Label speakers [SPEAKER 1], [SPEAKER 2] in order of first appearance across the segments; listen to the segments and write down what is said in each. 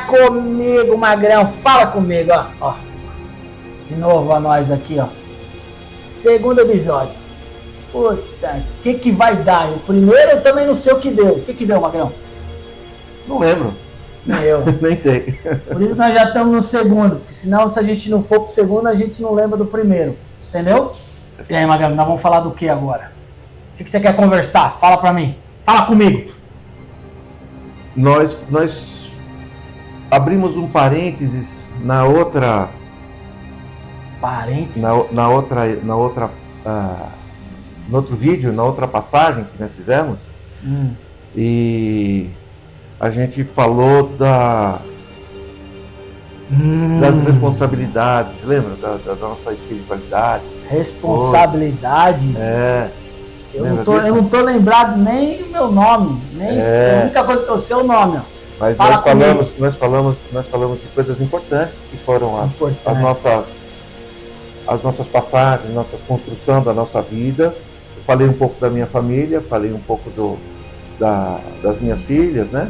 [SPEAKER 1] comigo, Magrão. Fala comigo, ó. De novo a nós aqui, ó. Segundo episódio. Puta, o que vai dar? O primeiro eu também não sei o que deu. O que deu, Magrão?
[SPEAKER 2] Não lembro.
[SPEAKER 1] Eu.
[SPEAKER 2] Nem sei.
[SPEAKER 1] Por isso nós já estamos no segundo. Porque senão, se a gente não for pro segundo, a gente não lembra do primeiro. Entendeu? E aí, Magrão, nós vamos falar do que agora? O que você quer conversar? Fala pra mim. Fala comigo.
[SPEAKER 2] Nós abrimos um parênteses na outra...
[SPEAKER 1] Parênteses?
[SPEAKER 2] No outro vídeo, na outra passagem que nós fizemos. E a gente falou das responsabilidades, lembra? Da nossa espiritualidade.
[SPEAKER 1] Responsabilidade? Eu não tô lembrado nem o meu nome. A única coisa que eu sei é o nome. Ó.
[SPEAKER 2] Mas nós falamos de coisas importantes que foram as nossas passagens, nossa construção da nossa vida. Eu falei um pouco da minha família, falei um pouco das minhas filhas, né?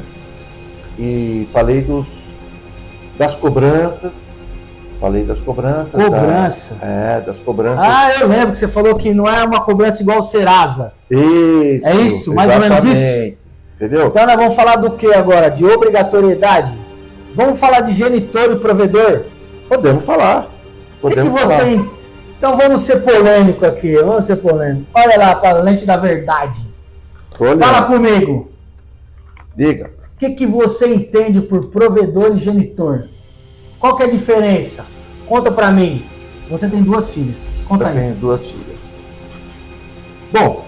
[SPEAKER 2] E falei das cobranças. Falei das cobranças.
[SPEAKER 1] Cobrança?
[SPEAKER 2] Das cobranças.
[SPEAKER 1] Eu lembro que você falou que não é uma cobrança igual o Serasa.
[SPEAKER 2] Isso.
[SPEAKER 1] É isso? Mais ou menos isso?
[SPEAKER 2] Entendeu?
[SPEAKER 1] Então nós vamos falar do que agora? De obrigatoriedade? Vamos falar de genitor e provedor?
[SPEAKER 2] Podemos falar.
[SPEAKER 1] Então vamos ser polêmico aqui. Olha lá para a lente da verdade. Fala comigo.
[SPEAKER 2] Diga.
[SPEAKER 1] O que você entende por provedor e genitor? Qual que é a diferença? Conta pra mim. Você tem 2 filhas. Conta aí.
[SPEAKER 2] Eu tenho 2 filhas. Bom,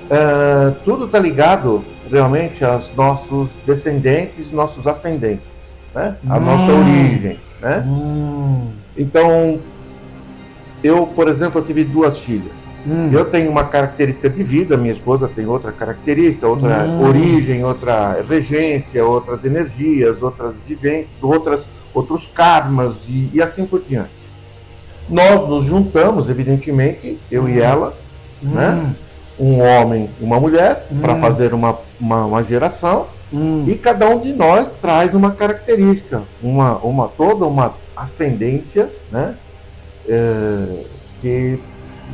[SPEAKER 2] tudo está ligado realmente aos nossos descendentes, nossos ascendentes, né? A nossa origem, né? Então, eu, por exemplo, eu tive 2 filhas. Eu tenho uma característica de vida, minha esposa tem outra característica, outra origem, outra regência, outras energias, outras vivências, outros karmas e assim por diante. Nós nos juntamos, evidentemente, eu e ela, né? Um homem e uma mulher, para fazer uma geração, e cada um de nós traz uma característica, toda uma ascendência, né? Que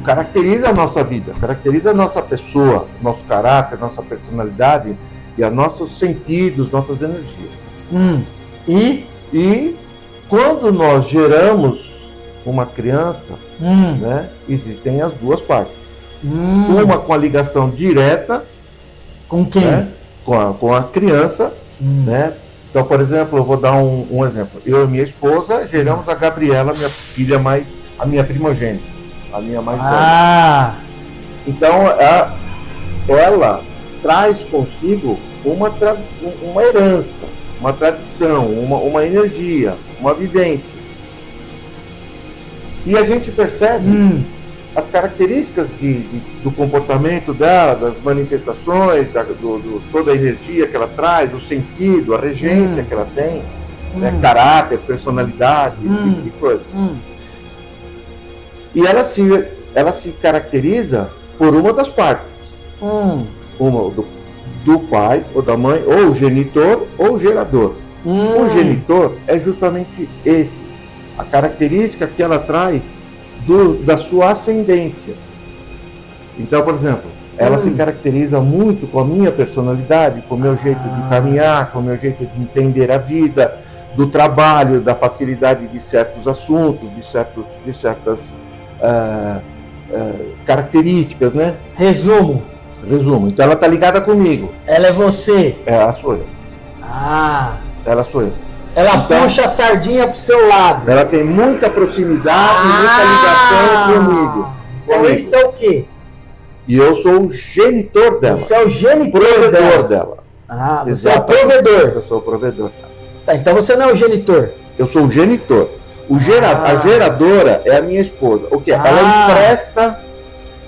[SPEAKER 2] caracteriza a nossa vida, caracteriza a nossa pessoa, nosso caráter, nossa personalidade e os nossos sentidos, nossas energias. E quando nós geramos uma criança, né, existem as 2 partes. Uma com a ligação direta.
[SPEAKER 1] Com quem?
[SPEAKER 2] Né, com a criança. Né? Então, por exemplo, eu vou dar um exemplo. Eu e minha esposa geramos a Gabriela, minha filha a minha primogênita, a minha mais velha. Então, ela traz consigo uma herança, uma tradição, uma energia, uma vivência. E a gente percebe as características do comportamento dela, das manifestações, toda a energia que ela traz, o sentido, a regência que ela tem, né, caráter, personalidade, esse tipo de coisa. E ela se caracteriza por uma das partes. Uma do pai ou da mãe, ou o genitor ou o gerador. O genitor é justamente a característica que ela traz da sua ascendência. Então, por exemplo, ela se caracteriza muito com a minha personalidade, com o meu jeito de caminhar, com o meu jeito de entender a vida, do trabalho, da facilidade de certos assuntos, de certas características, né?
[SPEAKER 1] Resumo.
[SPEAKER 2] Então ela está ligada comigo.
[SPEAKER 1] Ela é você.
[SPEAKER 2] Ela sou eu. Ela sou eu.
[SPEAKER 1] Ela puxa a sardinha pro seu lado.
[SPEAKER 2] Ela tem muita proximidade, muita ligação comigo.
[SPEAKER 1] Então isso é o quê?
[SPEAKER 2] E eu sou o genitor dela.
[SPEAKER 1] Você é o genitor
[SPEAKER 2] provedor dela.
[SPEAKER 1] Você é o provedor.
[SPEAKER 2] Eu sou o provedor dela.
[SPEAKER 1] Tá, então você não é o genitor.
[SPEAKER 2] Eu sou o genitor. A geradora é a minha esposa. O quê?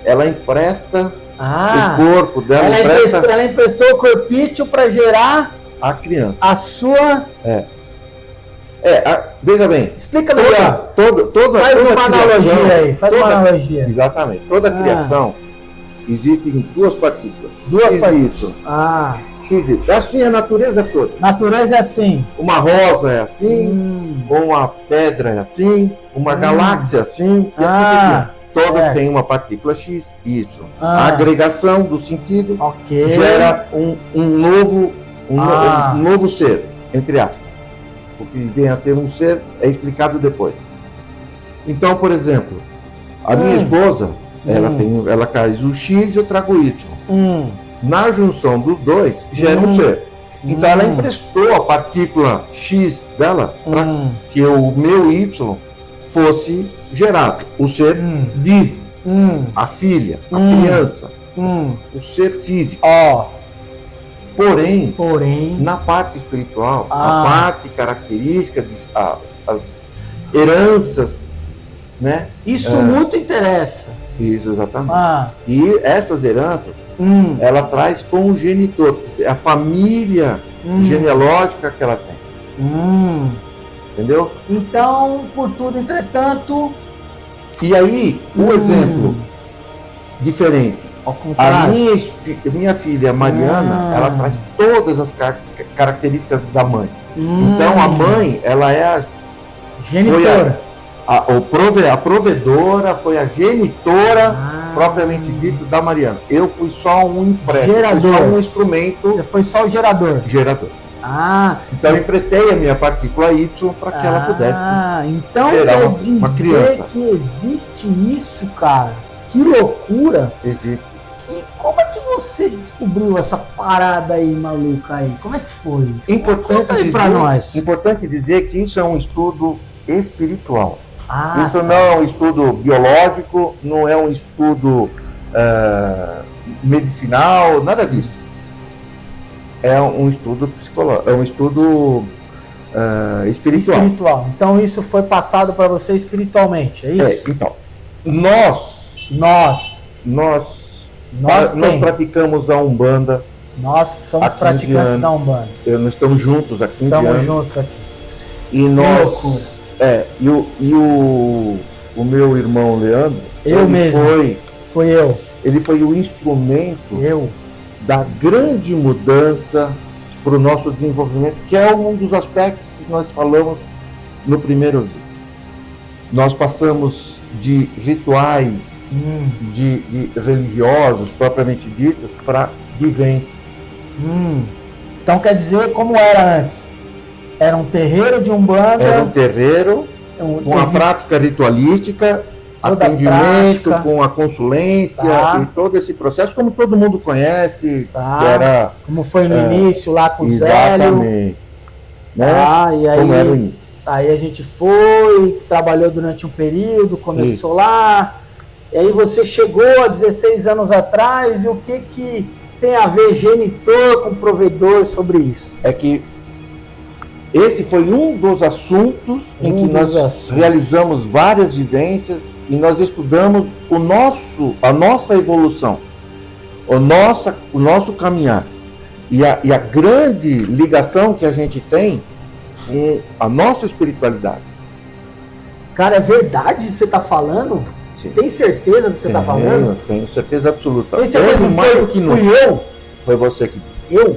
[SPEAKER 2] Ela empresta o corpo dela.
[SPEAKER 1] Ela emprestou o corpício para gerar
[SPEAKER 2] a criança.
[SPEAKER 1] A sua...
[SPEAKER 2] veja bem.
[SPEAKER 1] Explica melhor.
[SPEAKER 2] Faz
[SPEAKER 1] uma analogia aí. Faz uma analogia.
[SPEAKER 2] Exatamente. Toda criação existem 2 partículas.
[SPEAKER 1] 2 partículas.
[SPEAKER 2] X. Assim é a natureza toda.
[SPEAKER 1] Natureza é assim.
[SPEAKER 2] Uma rosa é assim, uma pedra é assim, uma galáxia é assim, e assim por diante. Todas têm uma partícula X e Y. A agregação do sentido gera um novo ser, entre aspas. O que vem a ser um ser é explicado depois. Então, por exemplo, a minha esposa, ela traz o X e eu trago o Y. Na junção dos dois, gera um ser. Então ela emprestou a partícula X dela para que o meu Y fosse gerado. O ser vivo, a filha, a criança, o ser físico. Porém, na parte espiritual, a parte característica, as heranças, né?
[SPEAKER 1] Isso muito interessa.
[SPEAKER 2] Isso, exatamente. E essas heranças, ela traz com o genitor, a família genealógica que ela tem. Entendeu?
[SPEAKER 1] Então, por tudo, entretanto...
[SPEAKER 2] E aí, um exemplo diferente. A minha filha, Mariana, ela traz todas as características da mãe. Então, a mãe, ela é a
[SPEAKER 1] genitora.
[SPEAKER 2] A provedora, foi a genitora, propriamente dito, da Mariana. Eu fui só um empréstimo, fui só um instrumento.
[SPEAKER 1] Você foi só o gerador.
[SPEAKER 2] Então eu emprestei a minha partícula Y para que ela pudesse
[SPEAKER 1] então
[SPEAKER 2] gerar
[SPEAKER 1] uma criança. Que existe isso, cara. Que loucura.
[SPEAKER 2] Existe.
[SPEAKER 1] E como é que você descobriu essa parada aí, maluca aí? Como é que foi isso?
[SPEAKER 2] Importante dizer que isso é um estudo espiritual. Isso não é um estudo biológico, não é um estudo medicinal, nada disso. É um estudo psicológico, é um estudo espiritual.
[SPEAKER 1] Então isso foi passado para você espiritualmente, é isso?
[SPEAKER 2] Então, nós praticamos a Umbanda.
[SPEAKER 1] Nós somos praticantes da Umbanda.
[SPEAKER 2] Nós estamos juntos aqui.
[SPEAKER 1] Estamos juntos aqui.
[SPEAKER 2] E nós... o meu irmão Leandro... Ele foi o instrumento... da grande mudança para o nosso desenvolvimento, que é um dos aspectos que nós falamos no primeiro vídeo. Nós passamos de rituais de religiosos, propriamente ditos, para vivências.
[SPEAKER 1] Então quer dizer como era antes? Era um terreiro de Umbanda?
[SPEAKER 2] Era um terreiro com a prática ritualística, atendimento com a consulência e todo esse processo, como todo mundo conhece, que era,
[SPEAKER 1] como foi no início lá com o Zélio.
[SPEAKER 2] Exatamente. Né?
[SPEAKER 1] E aí,
[SPEAKER 2] como era o início.
[SPEAKER 1] Aí a gente foi, trabalhou durante um período, começou lá, e aí você chegou há 16 anos atrás, e o que tem a ver genitor com provedor sobre isso?
[SPEAKER 2] É que esse foi um dos assuntos em que nós realizamos várias vivências e nós estudamos a nossa evolução, o nosso caminhar e a grande ligação que a gente tem com a nossa espiritualidade.
[SPEAKER 1] Cara, é verdade isso que você está falando? Sim. Tem certeza do que você está falando?
[SPEAKER 2] Tenho certeza absoluta.
[SPEAKER 1] Tem certeza que fui eu?
[SPEAKER 2] Foi você que disse.
[SPEAKER 1] Eu?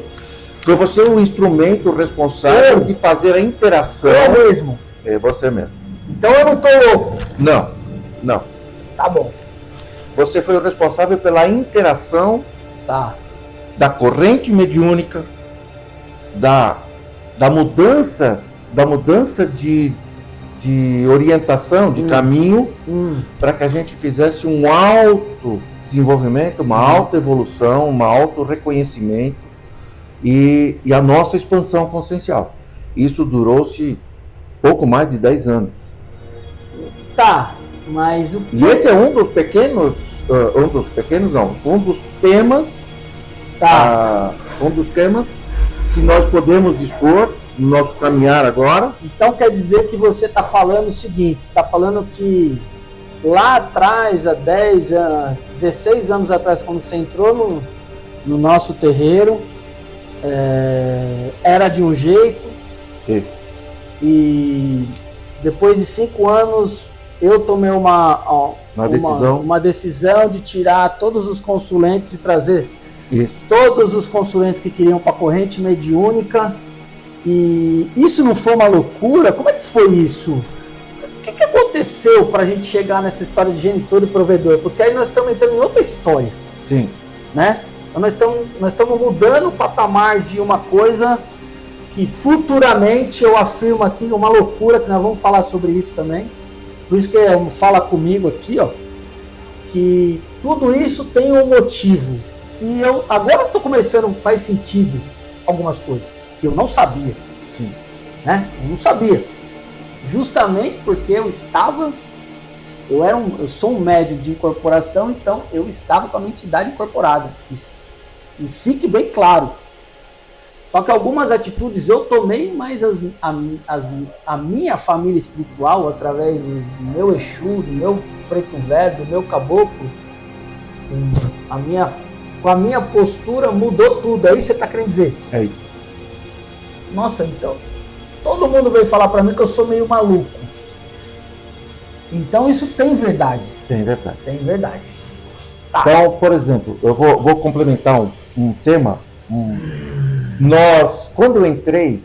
[SPEAKER 2] Foi você o instrumento responsável de fazer a interação.
[SPEAKER 1] Eu mesmo?
[SPEAKER 2] É você mesmo.
[SPEAKER 1] Então eu não tô louco?
[SPEAKER 2] Não.
[SPEAKER 1] Tá bom.
[SPEAKER 2] Você foi o responsável pela interação da corrente mediúnica, da mudança de orientação, de caminho, para que a gente fizesse um alto desenvolvimento, uma alta evolução, um alto reconhecimento e a nossa expansão consciencial. Isso durou-se pouco mais de 10 anos.
[SPEAKER 1] Mas o que...
[SPEAKER 2] E esse é um dos temas, um dos temas que nós podemos dispor no nosso caminhar agora.
[SPEAKER 1] Então quer dizer que você está falando o seguinte, você está falando que lá atrás, há 16 anos atrás, quando você entrou no nosso terreiro, era de um jeito.
[SPEAKER 2] Sim.
[SPEAKER 1] E depois de 5 anos eu tomei uma decisão de tirar todos os consulentes e trazer
[SPEAKER 2] Isso.
[SPEAKER 1] Todos os consulentes que queriam para a corrente mediúnica. E isso não foi uma loucura? Como é que foi isso? O que aconteceu para a gente chegar nessa história de genitor e provedor? Porque aí nós estamos entrando em outra história.
[SPEAKER 2] Sim.
[SPEAKER 1] Né? Então nós estamos mudando o patamar de uma coisa que futuramente eu afirmo aqui, uma loucura, que nós vamos falar sobre isso também. Por isso que fala comigo aqui, ó, que tudo isso tem um motivo. E eu agora estou começando, faz sentido algumas coisas que eu não sabia.
[SPEAKER 2] Sim.
[SPEAKER 1] Né? Eu não sabia. Justamente porque eu sou um médium de incorporação, então eu estava com a minha entidade incorporada. Que fique bem claro. Só que algumas atitudes eu tomei, mas a minha família espiritual, através do meu Exu, do meu preto velho, do meu caboclo, com a minha postura mudou tudo. É isso que você está querendo dizer?
[SPEAKER 2] É isso.
[SPEAKER 1] Nossa, então, todo mundo veio falar para mim que eu sou meio maluco. Então isso tem verdade.
[SPEAKER 2] Tem verdade.
[SPEAKER 1] Tem verdade. Tá.
[SPEAKER 2] Então, por exemplo, eu vou complementar um tema. Quando eu entrei,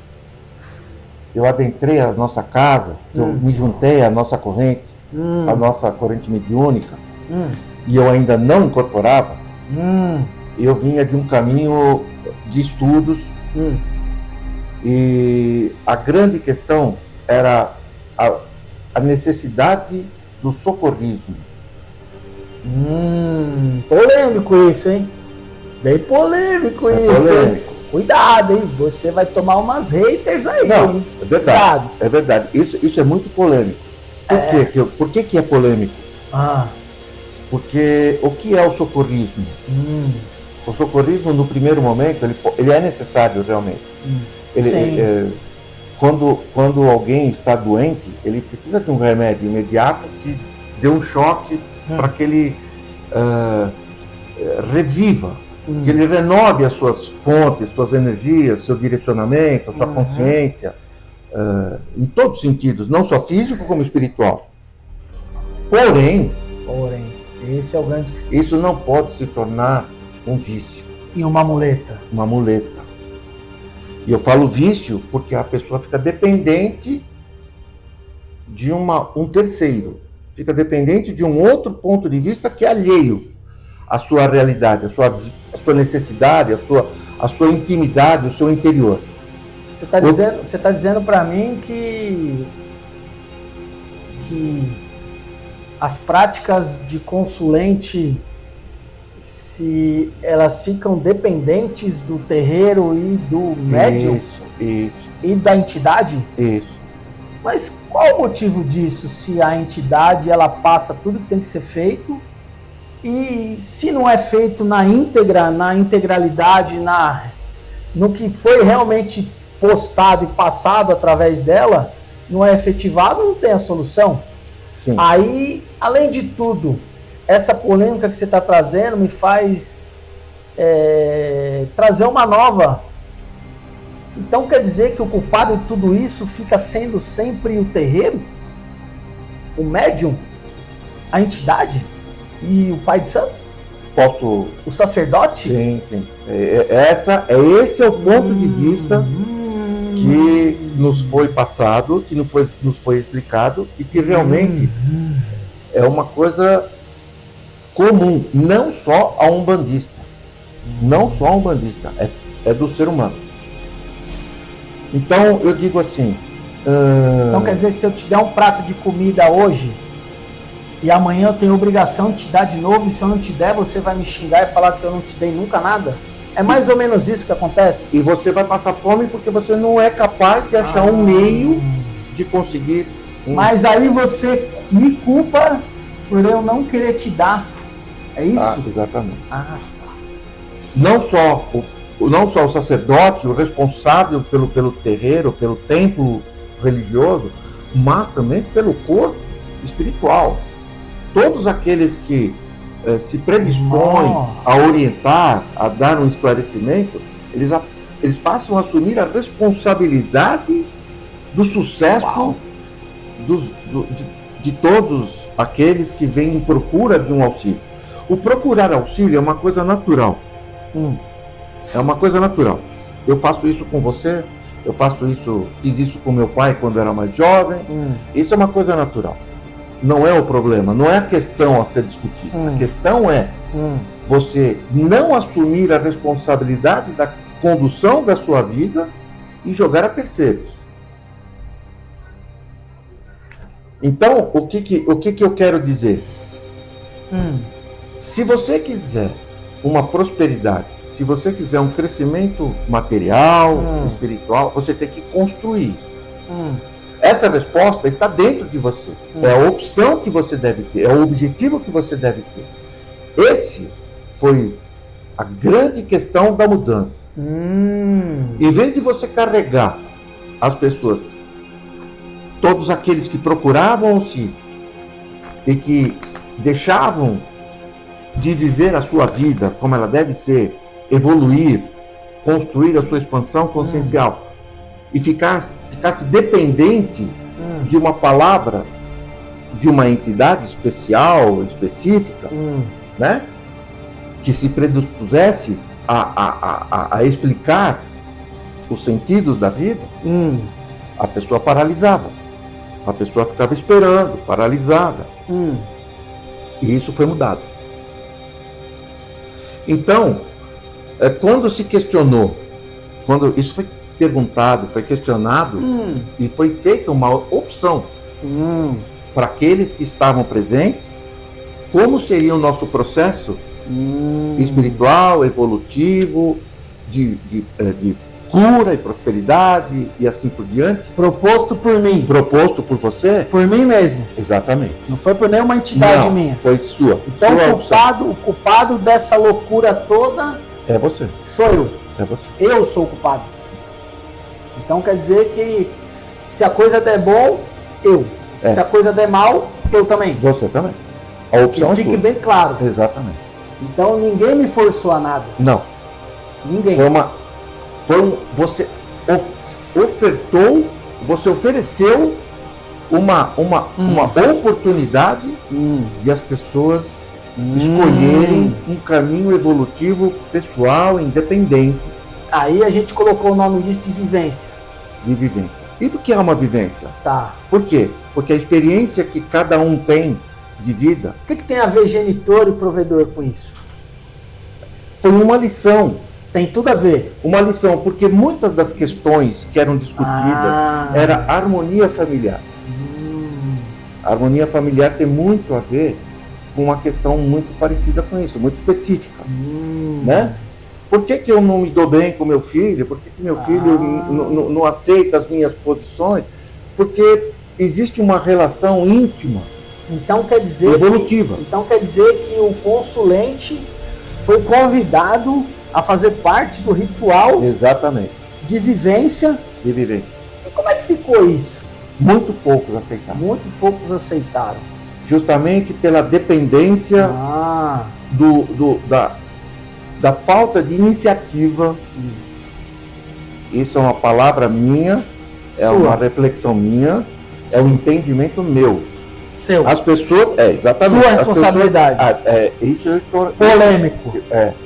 [SPEAKER 2] eu adentrei a nossa casa, eu me juntei à nossa corrente, a nossa corrente mediúnica, e eu ainda não incorporava, eu vinha de um caminho de estudos, e a grande questão era a necessidade do socorrismo.
[SPEAKER 1] Polêmico isso, hein? Bem polêmico isso,
[SPEAKER 2] polêmico.
[SPEAKER 1] Hein? Cuidado, hein? Você vai tomar umas haters aí,
[SPEAKER 2] Não,
[SPEAKER 1] hein?
[SPEAKER 2] é verdade.
[SPEAKER 1] Cuidado.
[SPEAKER 2] É verdade. Isso é muito polêmico. Por que é polêmico? Porque o que é o socorrismo? O socorrismo, no primeiro momento, ele é necessário realmente. Quando alguém está doente, ele precisa de um remédio imediato que dê um choque para que ele reviva, que ele renove as suas fontes, suas energias, seu direcionamento, sua consciência, em todos os sentidos, não só físico como espiritual. Porém,
[SPEAKER 1] esse é o grande...
[SPEAKER 2] Isso não pode se tornar um vício.
[SPEAKER 1] E uma muleta.
[SPEAKER 2] Uma muleta. E eu falo vício porque a pessoa fica dependente de um terceiro. Fica dependente de um outro ponto de vista que é alheio à sua realidade, à sua necessidade, à sua intimidade, ao seu interior.
[SPEAKER 1] Você está dizendo para mim que as práticas de consulente, se elas ficam dependentes do terreiro e do médium?
[SPEAKER 2] Isso.
[SPEAKER 1] E da entidade?
[SPEAKER 2] Isso.
[SPEAKER 1] Mas qual o motivo disso, se a entidade ela passa tudo que tem que ser feito e se não é feito na íntegra, na integralidade, no que foi realmente postado e passado através dela, não é efetivado, não tem a solução?
[SPEAKER 2] Sim.
[SPEAKER 1] Aí, além de tudo, essa polêmica que você está trazendo me faz trazer uma nova. Então quer dizer que o culpado de tudo isso fica sendo sempre o terreiro? O médium? A entidade? E o pai de santo? O sacerdote?
[SPEAKER 2] Sim. Esse é o ponto de vista que nos foi passado, que nos foi explicado e que realmente é uma coisa comum, não só a umbandista. Não só a umbandista, é do ser humano. Então eu digo assim...
[SPEAKER 1] Então quer dizer, se eu te der um prato de comida hoje e amanhã eu tenho obrigação de te dar de novo, e se eu não te der, você vai me xingar e falar que eu não te dei nunca nada? É mais ou menos isso que acontece?
[SPEAKER 2] E você vai passar fome porque você não é capaz de achar um meio de conseguir...
[SPEAKER 1] Mas aí você me culpa por eu não querer te dar. É isso?
[SPEAKER 2] Exatamente. Não só o sacerdote, o responsável pelo terreiro, pelo templo religioso, mas também pelo corpo espiritual. Todos aqueles que se predispõem a orientar, a dar um esclarecimento, eles passam a assumir a responsabilidade do sucesso de todos aqueles que vêm em procura de um auxílio. O procurar auxílio é uma coisa natural. É uma coisa natural. Eu faço isso com você, fiz isso com meu pai quando era mais jovem. Isso é uma coisa natural. Não é o problema, não é a questão a ser discutida. A questão é você não assumir a responsabilidade da condução da sua vida e jogar a terceiros. Então, o que eu quero dizer? Se você quiser uma prosperidade, se você quiser um crescimento material, espiritual, você tem que construir isso. Essa resposta está dentro de você. É a opção que você deve ter, é o objetivo que você deve ter. Esse foi a grande questão da mudança. Em vez de você carregar as pessoas, todos aqueles que procuravam o sítio e que deixavam de viver a sua vida como ela deve ser, evoluir, construir a sua expansão consciencial e ficasse dependente de uma palavra, de uma entidade especial, específica, né? Que se predispusesse a explicar os sentidos da vida, a pessoa paralisava. A pessoa ficava esperando, paralisada. E isso foi mudado. Então, quando se questionou, quando isso foi perguntado, foi questionado, e foi feita uma opção para aqueles que estavam presentes, como seria o nosso processo espiritual, evolutivo, de cura e prosperidade e assim por diante.
[SPEAKER 1] Proposto por mim.
[SPEAKER 2] Proposto por você?
[SPEAKER 1] Por mim mesmo.
[SPEAKER 2] Exatamente.
[SPEAKER 1] Não foi por nenhuma entidade minha.
[SPEAKER 2] Foi sua.
[SPEAKER 1] Então
[SPEAKER 2] sua
[SPEAKER 1] o culpado dessa loucura toda
[SPEAKER 2] é você.
[SPEAKER 1] Sou eu.
[SPEAKER 2] É você.
[SPEAKER 1] Eu sou o culpado. Então quer dizer que se a coisa der bom, eu. Se a coisa der mal, eu também.
[SPEAKER 2] Você também. A opção
[SPEAKER 1] que fique bem claro.
[SPEAKER 2] Exatamente.
[SPEAKER 1] Então ninguém me forçou a nada.
[SPEAKER 2] Não.
[SPEAKER 1] Ninguém.
[SPEAKER 2] Você ofertou, você ofereceu uma oportunidade de as pessoas escolherem um caminho evolutivo, pessoal, independente.
[SPEAKER 1] Aí a gente colocou o nome disso de vivência.
[SPEAKER 2] De vivência. E do que é uma vivência?
[SPEAKER 1] Tá.
[SPEAKER 2] Por quê? Porque a experiência que cada um tem de vida...
[SPEAKER 1] O que tem a ver genitor e provedor com isso?
[SPEAKER 2] Foi uma lição.
[SPEAKER 1] Tem tudo a ver.
[SPEAKER 2] Uma lição, porque muitas das questões que eram discutidas era harmonia familiar. A harmonia familiar tem muito a ver com uma questão muito parecida com isso, muito específica. Né? Por que eu não me dou bem com meu filho? Por que meu filho não aceita as minhas posições? Porque existe uma relação íntima,
[SPEAKER 1] então quer dizer
[SPEAKER 2] evolutiva.
[SPEAKER 1] Então quer dizer que o consulente foi convidado a fazer parte do ritual.
[SPEAKER 2] Exatamente.
[SPEAKER 1] De vivência.
[SPEAKER 2] De vivência.
[SPEAKER 1] E como é que ficou isso?
[SPEAKER 2] Muito poucos aceitaram.
[SPEAKER 1] Muito poucos aceitaram.
[SPEAKER 2] Justamente pela dependência da falta de iniciativa. Isso é uma palavra minha, é uma reflexão minha, é um entendimento meu.
[SPEAKER 1] Seu.
[SPEAKER 2] As pessoas... exatamente.
[SPEAKER 1] Sua responsabilidade.
[SPEAKER 2] Isso eu estou...
[SPEAKER 1] Polêmico.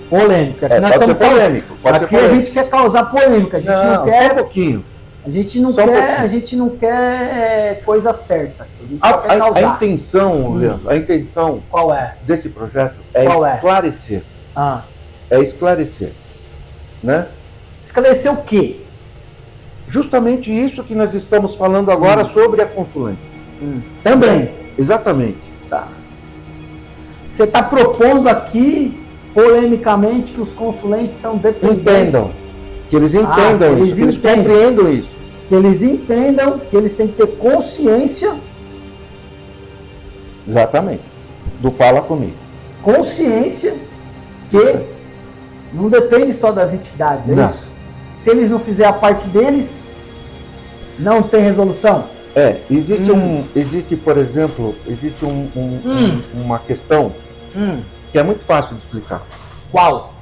[SPEAKER 1] Polêmico.
[SPEAKER 2] Nós estamos polêmico.
[SPEAKER 1] Aqui a gente quer causar polêmica. A gente não quer...
[SPEAKER 2] Só um pouquinho.
[SPEAKER 1] A gente não quer coisa certa. A gente só quer causar.
[SPEAKER 2] A intenção, Leandro, a intenção...
[SPEAKER 1] Qual é?
[SPEAKER 2] Desse projeto é esclarecer. É esclarecer. Né?
[SPEAKER 1] Esclarecer o quê?
[SPEAKER 2] Justamente isso que nós estamos falando agora sobre a consulente.
[SPEAKER 1] Também.
[SPEAKER 2] Exatamente.
[SPEAKER 1] Tá. Você está propondo aqui, polemicamente, que os consulentes são dependentes.
[SPEAKER 2] Entendam. Que eles entendam isso, que eles compreendam isso.
[SPEAKER 1] Que eles entendam que eles têm que ter consciência.
[SPEAKER 2] Exatamente. Do fala comigo.
[SPEAKER 1] Consciência que não depende só das entidades, é isso? Se eles não fizerem a parte deles, não tem resolução?
[SPEAKER 2] Existe, por exemplo, uma questão que é muito fácil de explicar.
[SPEAKER 1] Qual?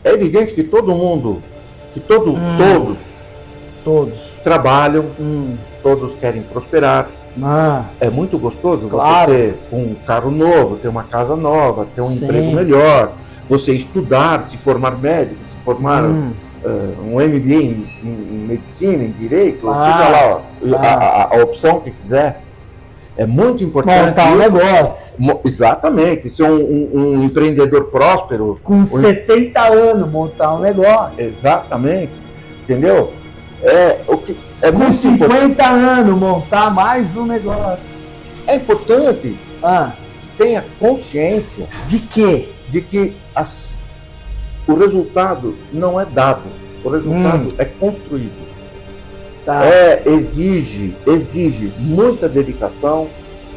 [SPEAKER 2] É evidente que todo mundo, todos trabalham, todos querem prosperar. É muito gostoso você ter um carro novo, ter uma casa nova, ter um emprego melhor, você estudar, se formar médico, se formar um MBA em medicina, em direito, seja lá a opção que quiser. É muito importante.
[SPEAKER 1] Montar um negócio.
[SPEAKER 2] Exatamente. Ser um empreendedor próspero.
[SPEAKER 1] Com 70 anos, montar um negócio.
[SPEAKER 2] Exatamente. Entendeu?
[SPEAKER 1] Com 50 anos, montar mais um negócio.
[SPEAKER 2] É importante que tenha consciência
[SPEAKER 1] de quê?
[SPEAKER 2] De que o resultado não é dado. O resultado é construído.
[SPEAKER 1] Tá.
[SPEAKER 2] Exige muita dedicação,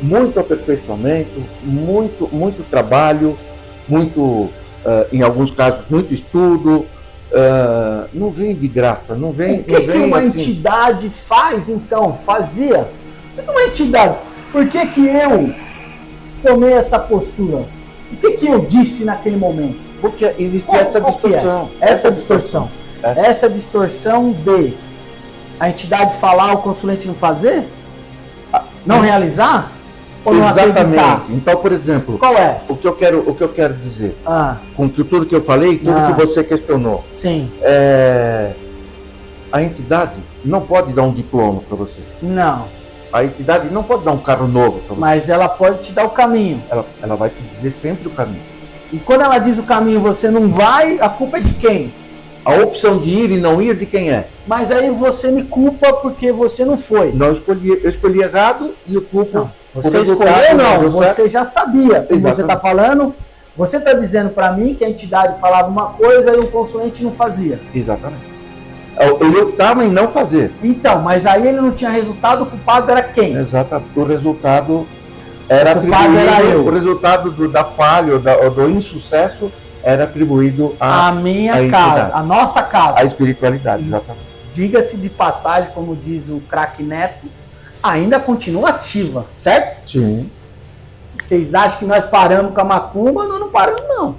[SPEAKER 2] muito aperfeiçoamento, muito trabalho, em alguns casos, muito estudo. Não vem de graça, não vem.
[SPEAKER 1] O que uma entidade faz, então? Fazia? Uma entidade. Por que eu tomei essa postura? O que eu disse naquele momento?
[SPEAKER 2] Porque existe essa distorção.
[SPEAKER 1] Essa distorção de a entidade falar, o consulente não fazer? Não realizar? Ou não acreditar?
[SPEAKER 2] Então, por exemplo,
[SPEAKER 1] qual é?
[SPEAKER 2] O que eu quero dizer, com tudo que eu falei, tudo que você questionou.
[SPEAKER 1] Sim.
[SPEAKER 2] A entidade não pode dar um diploma para você.
[SPEAKER 1] Não.
[SPEAKER 2] A entidade não pode dar um carro novo para você.
[SPEAKER 1] Mas ela pode te dar o caminho.
[SPEAKER 2] Ela vai te dizer sempre o caminho.
[SPEAKER 1] E quando ela diz o caminho e você não vai, a culpa é de quem?
[SPEAKER 2] A opção de ir e não ir de quem é?
[SPEAKER 1] Mas aí você me culpa porque você não foi.
[SPEAKER 2] Não, eu escolhi errado e eu culpo.
[SPEAKER 1] Não, você escolheu não, você já sabia. E você está falando, você está dizendo para mim que a entidade falava uma coisa e o consulente não fazia.
[SPEAKER 2] Exatamente. Ele optava em não fazer.
[SPEAKER 1] Então, mas aí ele não tinha resultado, o culpado era quem?
[SPEAKER 2] Exato. O resultado era atribuído, o resultado da falha ou do insucesso era atribuído à
[SPEAKER 1] minha casa, a nossa casa.
[SPEAKER 2] A espiritualidade, exatamente.
[SPEAKER 1] Diga-se de passagem, como diz o craque Neto, ainda continua ativa, certo?
[SPEAKER 2] Sim.
[SPEAKER 1] Vocês acham que nós paramos com a macumba? Nós não paramos, não.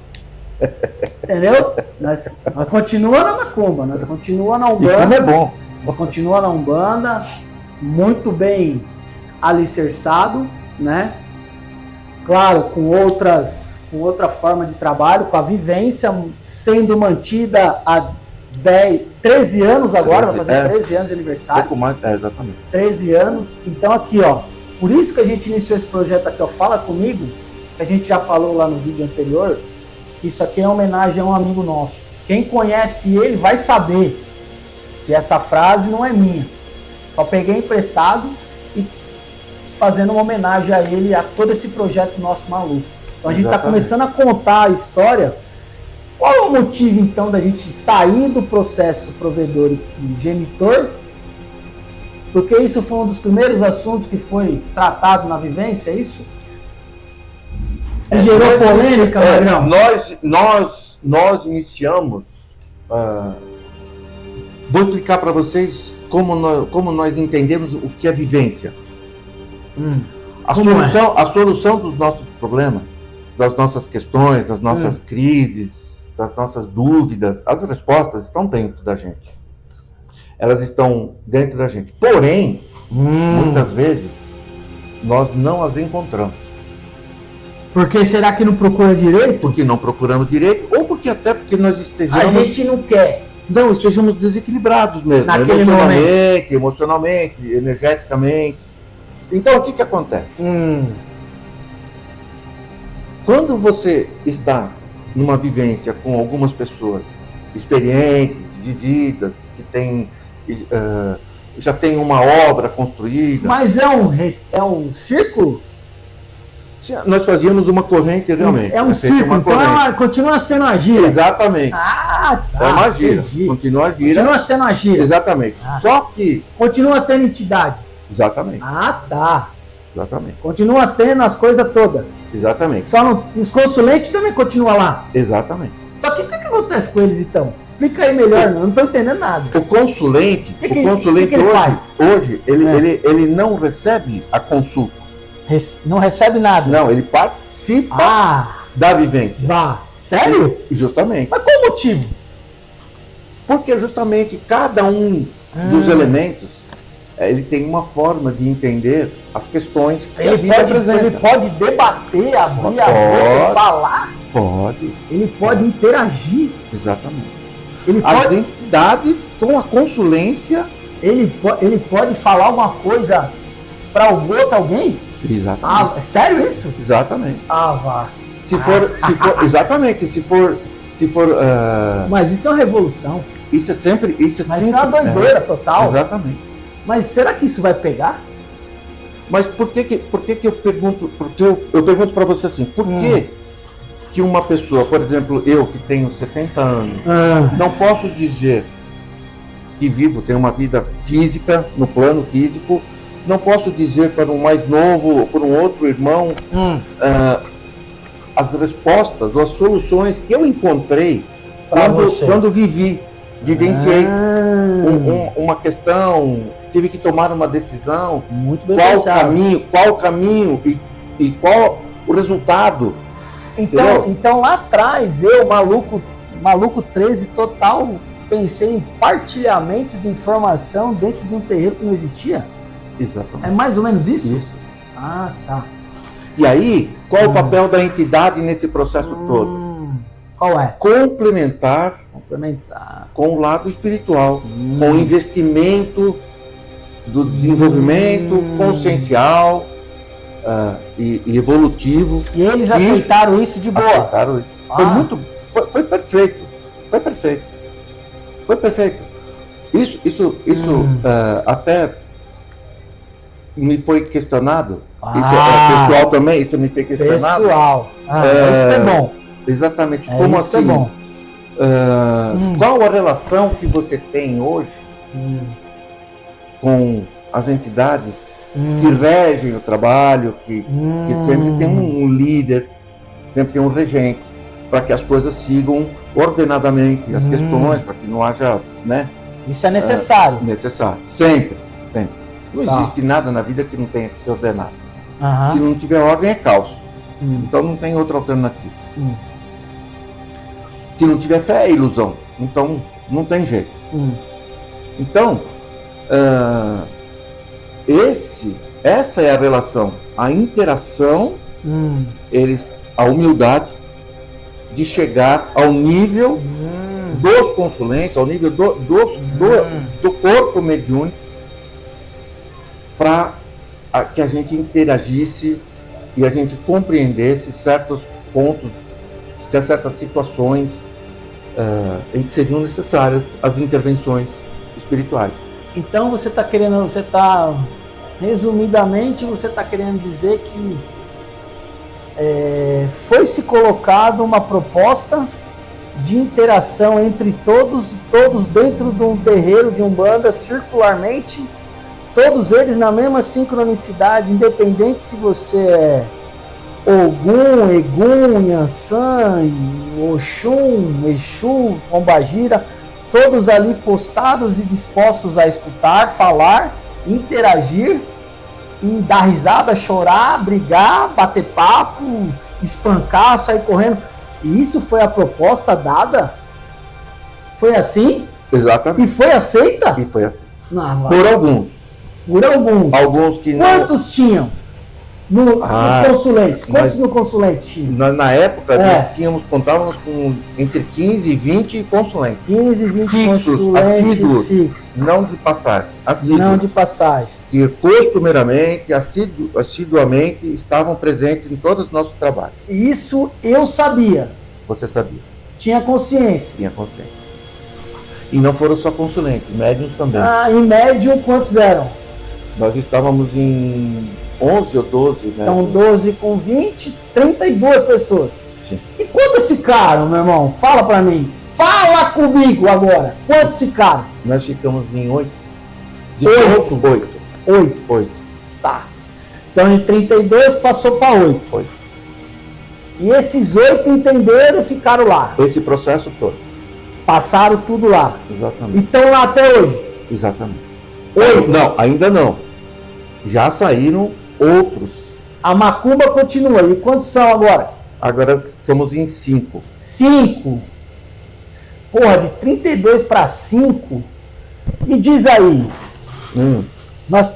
[SPEAKER 1] Entendeu? Nós continuamos na macumba, nós continuamos na Umbanda.
[SPEAKER 2] E como é bom.
[SPEAKER 1] Nós continuamos na Umbanda, muito bem alicerçado, né? Claro, com outra forma de trabalho, com a vivência sendo mantida há 13 anos agora, vai fazer 13 anos de aniversário.
[SPEAKER 2] Pouco mais, exatamente.
[SPEAKER 1] 13 anos. Então aqui, ó, por isso que a gente iniciou esse projeto aqui, ó, Fala Comigo, que a gente já falou lá no vídeo anterior, isso aqui é uma homenagem a um amigo nosso. Quem conhece ele vai saber que essa frase não é minha. Só peguei emprestado e fazendo uma homenagem a ele, a todo esse projeto nosso maluco. Então a gente está começando a contar a história. Qual é o motivo, então, da gente sair do processo provedor e genitor? Porque isso foi um dos primeiros assuntos que foi tratado na vivência, é isso? Gerou polêmica, Magrão?
[SPEAKER 2] Nós iniciamos... vou explicar para vocês como nós entendemos o que é vivência. A solução dos nossos problemas, das nossas questões, das nossas crises, das nossas dúvidas, as respostas estão dentro da gente. Elas estão dentro da gente. Porém, muitas vezes, nós não as encontramos.
[SPEAKER 1] Por que será que não procura direito?
[SPEAKER 2] Porque não procuramos direito, ou porque nós estejamos...
[SPEAKER 1] A gente não quer.
[SPEAKER 2] Não, estejamos desequilibrados mesmo.
[SPEAKER 1] Naquele momento.
[SPEAKER 2] Emocionalmente, energeticamente. Então, o que acontece? Quando você está numa vivência com algumas pessoas experientes, vividas, que já tem uma obra construída...
[SPEAKER 1] Mas é um círculo?
[SPEAKER 2] Nós fazíamos uma corrente realmente.
[SPEAKER 1] É um círculo, então continua sendo a gira.
[SPEAKER 2] Exatamente.
[SPEAKER 1] Tá.
[SPEAKER 2] É uma gira. Continua a gira.
[SPEAKER 1] Continua sendo a gira.
[SPEAKER 2] Exatamente. Só que...
[SPEAKER 1] Continua tendo entidade.
[SPEAKER 2] Exatamente.
[SPEAKER 1] Tá.
[SPEAKER 2] Exatamente.
[SPEAKER 1] Continua tendo as coisas todas.
[SPEAKER 2] Exatamente.
[SPEAKER 1] Só os consulentes também continuam lá.
[SPEAKER 2] Exatamente.
[SPEAKER 1] Só que o que acontece com eles então? Explica aí melhor, eu não estou entendendo nada.
[SPEAKER 2] O consulente,
[SPEAKER 1] que ele faz?
[SPEAKER 2] Hoje ele não recebe a consulta.
[SPEAKER 1] Não recebe nada?
[SPEAKER 2] Não, ele participa da vivência.
[SPEAKER 1] Sério?
[SPEAKER 2] Justamente.
[SPEAKER 1] Mas qual o motivo?
[SPEAKER 2] Porque justamente cada um dos elementos, ele tem uma forma de entender as questões que a vida apresenta.
[SPEAKER 1] Ele pode debater, abrir a boca e falar?
[SPEAKER 2] Pode.
[SPEAKER 1] Ele pode interagir.
[SPEAKER 2] Exatamente.
[SPEAKER 1] Ele
[SPEAKER 2] As
[SPEAKER 1] pode,
[SPEAKER 2] entidades com a consulência.
[SPEAKER 1] ele pode falar alguma coisa para alguém?
[SPEAKER 2] Exatamente.
[SPEAKER 1] Ah, é sério isso?
[SPEAKER 2] Exatamente.
[SPEAKER 1] Ah, vá.
[SPEAKER 2] Se for, exatamente, se for,
[SPEAKER 1] Mas isso é uma revolução.
[SPEAKER 2] isso é sempre,
[SPEAKER 1] Mas isso é uma doideira total.
[SPEAKER 2] Exatamente.
[SPEAKER 1] Mas será que isso vai pegar?
[SPEAKER 2] Mas por que eu pergunto, porque eu pergunto para você assim, por que uma pessoa, por exemplo, eu que tenho 70 anos, não posso dizer que tenho uma vida física, no plano físico, não posso dizer para um mais novo ou para um outro irmão as respostas, as soluções que eu encontrei quando vivenciei uma questão, tive que tomar uma decisão,
[SPEAKER 1] muito bem pensado.
[SPEAKER 2] Qual o caminho e qual o resultado.
[SPEAKER 1] Então lá atrás, eu, maluco 13 total, pensei em partilhamento de informação dentro de um terreiro que não existia?
[SPEAKER 2] Exatamente.
[SPEAKER 1] É mais ou menos isso?
[SPEAKER 2] Isso.
[SPEAKER 1] Ah, tá.
[SPEAKER 2] E aí, qual o papel da entidade nesse processo todo?
[SPEAKER 1] Qual é?
[SPEAKER 2] Complementar com o lado espiritual, com o investimento do desenvolvimento consciencial e evolutivo.
[SPEAKER 1] E eles aceitaram isso de boa?
[SPEAKER 2] Aceitaram isso. Foi perfeito. Foi perfeito. Foi perfeito. Isso até me foi questionado. Isso pessoal também, isso me foi questionado.
[SPEAKER 1] Pessoal. Isso é bom.
[SPEAKER 2] Exatamente. Como
[SPEAKER 1] isso
[SPEAKER 2] assim?
[SPEAKER 1] É bom.
[SPEAKER 2] Qual a relação que você tem hoje com as entidades que regem o trabalho, que sempre tem um líder, sempre tem um regente, para que as coisas sigam ordenadamente as questões, para que não haja, né?
[SPEAKER 1] Isso é necessário.
[SPEAKER 2] Necessário. Sempre. Não existe nada na vida que não tenha que ser ordenado. Se não tiver ordem, é caos. Então não tem outra alternativa. Se não tiver fé, é ilusão. Então não tem jeito. Então, essa é a relação. A interação, a humildade de chegar ao nível dos consulentes, ao nível do corpo mediúnico, para que a gente interagisse e a gente compreendesse certos pontos, certas situações em que seriam necessárias as intervenções espirituais.
[SPEAKER 1] Então resumidamente, você está querendo dizer que foi-se colocado uma proposta de interação entre todos dentro de um terreiro de Umbanda, circularmente, todos eles na mesma sincronicidade, independente se você é Ogum, Egum, Yansan, Oxum, Exu, Pombagira, todos ali postados e dispostos a escutar, falar, interagir e dar risada, chorar, brigar, bater papo, espancar, sair correndo. E isso foi a proposta dada? Foi assim?
[SPEAKER 2] Exatamente.
[SPEAKER 1] E foi aceita?
[SPEAKER 2] E foi assim.
[SPEAKER 1] Não,
[SPEAKER 2] por alguns.
[SPEAKER 1] Por alguns.
[SPEAKER 2] Alguns que não.
[SPEAKER 1] Quantos tinham? Nos consulentes. Quantos no consulente tinham?
[SPEAKER 2] Na época, nós contávamos com entre 15 e 20 consulentes.
[SPEAKER 1] 15 e 20
[SPEAKER 2] fixos,
[SPEAKER 1] consulentes fixos.
[SPEAKER 2] Não de passagem. Assíduos.
[SPEAKER 1] Não de passagem.
[SPEAKER 2] Que costumeiramente, assiduamente, estavam presentes em todos os nossos trabalhos.
[SPEAKER 1] Isso eu sabia.
[SPEAKER 2] Você sabia.
[SPEAKER 1] Tinha consciência.
[SPEAKER 2] Tinha consciência. E não foram só consulentes, médiuns também.
[SPEAKER 1] Em médium, quantos eram?
[SPEAKER 2] Nós estávamos em 11 ou 12, né?
[SPEAKER 1] Então 12 com 20, 32 pessoas.
[SPEAKER 2] Sim.
[SPEAKER 1] E quantos ficaram, meu irmão? Fala pra mim. Fala comigo agora. Quantos ficaram?
[SPEAKER 2] Nós ficamos em 8.
[SPEAKER 1] 8. Tá. Então de 32 passou para 8.
[SPEAKER 2] Foi.
[SPEAKER 1] E esses 8 entenderam e ficaram lá.
[SPEAKER 2] Esse processo todo.
[SPEAKER 1] Passaram tudo lá.
[SPEAKER 2] Exatamente.
[SPEAKER 1] E estão lá até hoje.
[SPEAKER 2] Exatamente.
[SPEAKER 1] 8.
[SPEAKER 2] Não, ainda não. Já saíram outros.
[SPEAKER 1] A macumba continua. E quantos são agora?
[SPEAKER 2] Agora somos em 5.
[SPEAKER 1] 5? Porra, de 32 para 5. Me diz aí. Nós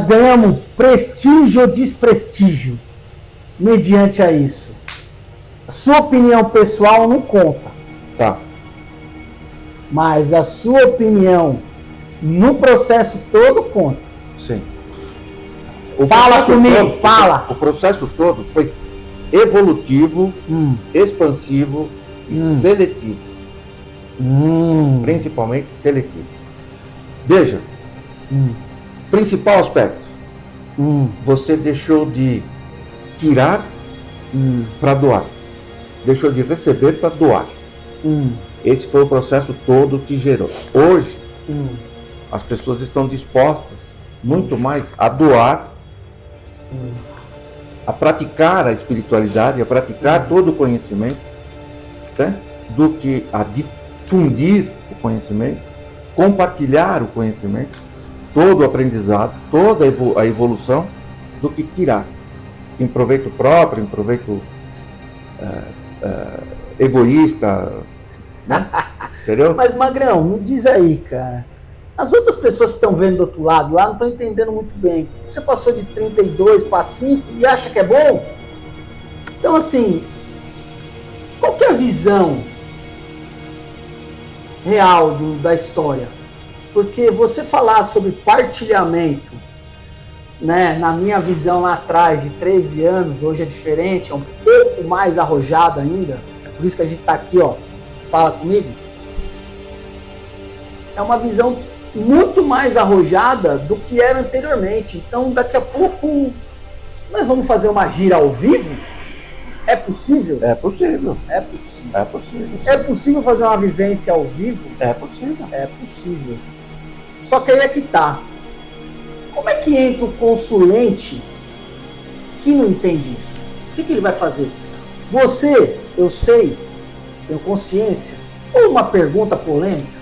[SPEAKER 1] ganhamos prestígio ou desprestígio mediante a isso? A sua opinião pessoal não conta,
[SPEAKER 2] Tá.
[SPEAKER 1] mas a sua opinião no processo todo conta.
[SPEAKER 2] Sim.
[SPEAKER 1] Fala
[SPEAKER 2] processo
[SPEAKER 1] comigo,
[SPEAKER 2] todo,
[SPEAKER 1] fala.
[SPEAKER 2] O processo todo foi evolutivo, expansivo e seletivo. Principalmente seletivo. Veja, principal aspecto. Você deixou de tirar para doar. Deixou de receber para doar. Esse foi o processo todo que gerou. Hoje, as pessoas estão dispostas muito mais a doar, a praticar a espiritualidade, a praticar todo o conhecimento, né? Do que a difundir o conhecimento, compartilhar o conhecimento, todo o aprendizado, toda a evolução, do que tirar em proveito próprio, em proveito egoísta, né? Entendeu?
[SPEAKER 1] Mas, Magrão, me diz aí, cara. As outras pessoas que estão vendo do outro lado lá não estão entendendo muito bem. Você passou de 32 para 5 e acha que é bom? Então, assim, qual que é a visão real da história? Porque você falar sobre partilhamento, né, na minha visão lá atrás, de 13 anos, hoje é diferente, é um pouco mais arrojado ainda. É por isso que a gente está aqui, ó. Fala comigo. É uma visão muito mais arrojada do que era anteriormente. Então, daqui a pouco, nós vamos fazer uma gira ao vivo? É possível?
[SPEAKER 2] É possível.
[SPEAKER 1] É possível.
[SPEAKER 2] É possível.
[SPEAKER 1] É possível fazer uma vivência ao vivo?
[SPEAKER 2] É possível.
[SPEAKER 1] É possível. Só que aí é que tá. Como é que entra o consulente que não entende isso? O que ele vai fazer? Você, eu sei, tenho consciência, ou uma pergunta polêmica,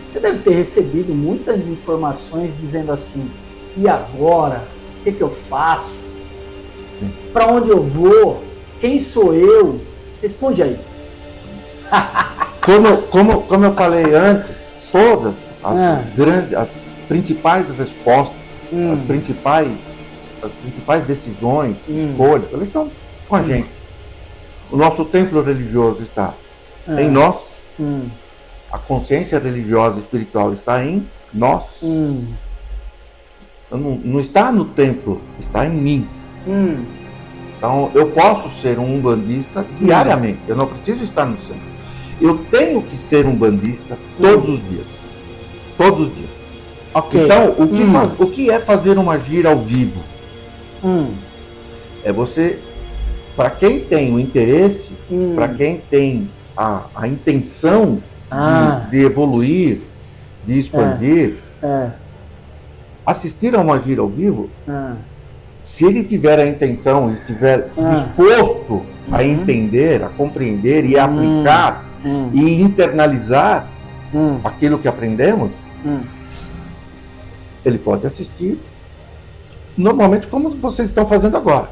[SPEAKER 1] você deve ter recebido muitas informações dizendo assim, e agora? O que eu faço? Para onde eu vou? Quem sou eu? Responde aí.
[SPEAKER 2] Como eu falei antes, todas as principais respostas, as principais decisões, escolhas, elas estão com a gente. O nosso templo religioso está em nós. A consciência religiosa e espiritual está em nós. Não está no templo, está em mim. Então, eu posso ser um umbandista diariamente. Eu não preciso estar no centro. Eu tenho que ser um umbandista todos os dias. Todos os dias.
[SPEAKER 1] Okay.
[SPEAKER 2] Então, o que é fazer uma gira ao vivo? É você, para quem tem o interesse, para quem tem a intenção de evoluir, de expandir, assistir a uma gira ao vivo, se ele tiver a intenção, estiver disposto a entender, a compreender e a aplicar e internalizar aquilo que aprendemos, ele pode assistir normalmente como vocês estão fazendo agora.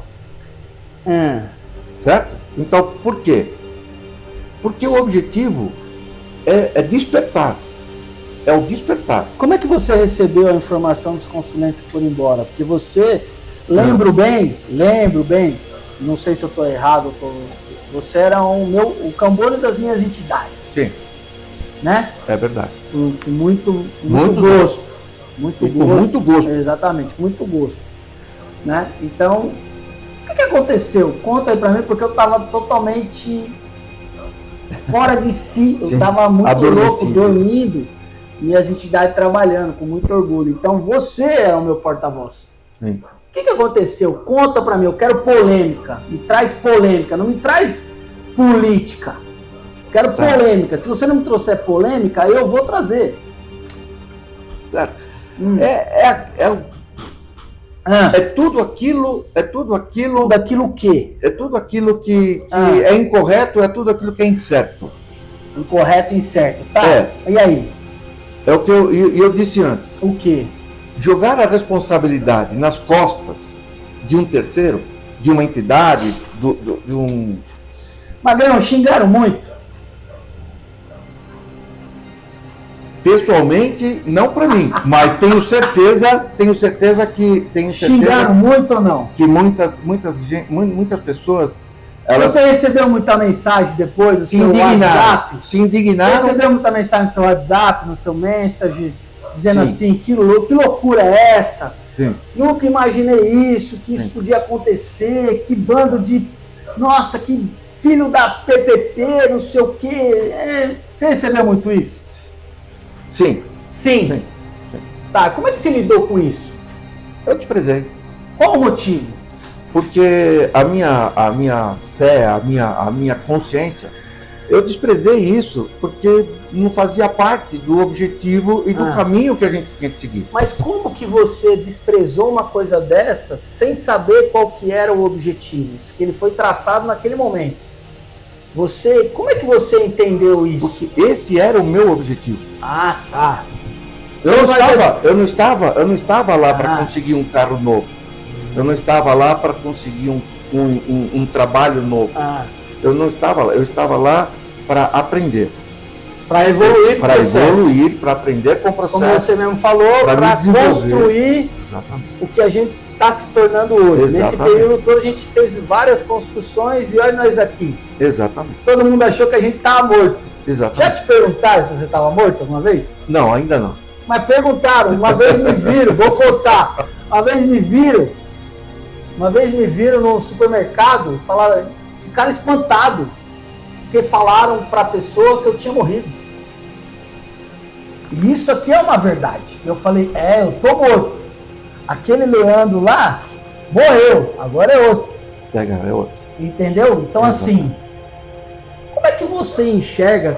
[SPEAKER 2] Certo? Então, por quê? Porque o objetivo é despertar. É o despertar.
[SPEAKER 1] Como é que você recebeu a informação dos consulentes que foram embora? Porque você, lembro bem, não sei se eu estou errado, você era o Cambone das minhas entidades.
[SPEAKER 2] Sim.
[SPEAKER 1] Né?
[SPEAKER 2] É verdade.
[SPEAKER 1] Com muito gosto. Muito gosto. Exatamente, muito gosto. Né? Então, o que aconteceu? Conta aí pra mim, porque eu estava totalmente fora de si. Eu estava muito louco, dormindo, e as entidades trabalhando, com muito orgulho. Então, você era o meu porta-voz.
[SPEAKER 2] Sim.
[SPEAKER 1] O que aconteceu? Conta pra mim, eu quero polêmica. Me traz polêmica, não me traz política. Quero polêmica. Se você não me trouxer polêmica, eu vou trazer.
[SPEAKER 2] Certo. É tudo aquilo.
[SPEAKER 1] Daquilo o quê?
[SPEAKER 2] É tudo aquilo que é incorreto, é tudo aquilo que é incerto.
[SPEAKER 1] Incorreto e incerto. Tá. E aí?
[SPEAKER 2] É o que eu disse antes.
[SPEAKER 1] O quê?
[SPEAKER 2] Jogar a responsabilidade nas costas de um terceiro, de uma entidade, de um...
[SPEAKER 1] Magrão, xingaram muito?
[SPEAKER 2] Pessoalmente, não para mim, mas tenho certeza que...
[SPEAKER 1] Xingaram muito ou não?
[SPEAKER 2] Que muitas pessoas
[SPEAKER 1] Você recebeu muita mensagem depois do seu WhatsApp?
[SPEAKER 2] Se indignaram.
[SPEAKER 1] Você recebeu muita mensagem no seu WhatsApp, no seu message, dizendo
[SPEAKER 2] Sim.
[SPEAKER 1] assim, que loucura é essa?
[SPEAKER 2] Sim.
[SPEAKER 1] Nunca imaginei isso, que isso podia acontecer, que bando de... Nossa, que filho da PPP, não sei o quê. Você recebeu muito isso?
[SPEAKER 2] Sim.
[SPEAKER 1] Sim. Tá, como é que você lidou com isso?
[SPEAKER 2] Eu desprezei.
[SPEAKER 1] Qual o motivo?
[SPEAKER 2] Porque a minha fé, a minha consciência, eu desprezei isso porque não fazia parte do objetivo e do caminho que a gente tinha que seguir.
[SPEAKER 1] Mas como que você desprezou uma coisa dessa sem saber qual que era o objetivo, que ele foi traçado naquele momento? Como é que você entendeu isso?
[SPEAKER 2] Porque esse era o meu objetivo.
[SPEAKER 1] Ah, tá.
[SPEAKER 2] Eu não estava lá para conseguir um carro novo. Eu não estava lá para conseguir um trabalho novo. Eu não estava lá. Eu estava lá para aprender.
[SPEAKER 1] Para evoluir com o processo.
[SPEAKER 2] Para evoluir, para aprender com o processo.
[SPEAKER 1] Como você mesmo falou, para construir o que a gente está se tornando hoje.
[SPEAKER 2] Exatamente.
[SPEAKER 1] Nesse período todo a gente fez várias construções e olha nós aqui.
[SPEAKER 2] Exatamente.
[SPEAKER 1] Todo mundo achou que a gente estava morto.
[SPEAKER 2] Exatamente.
[SPEAKER 1] Já te perguntaram se você estava morto alguma vez?
[SPEAKER 2] Não, ainda não.
[SPEAKER 1] Mas perguntaram, uma vez me viram, vou contar. Uma vez me viram no supermercado, ficaram espantados, porque falaram para a pessoa que eu tinha morrido. E isso aqui é uma verdade. Eu falei, eu tô morto. Aquele Leandro lá morreu, agora é outro.
[SPEAKER 2] É outro.
[SPEAKER 1] Entendeu? Então assim, como é que você enxerga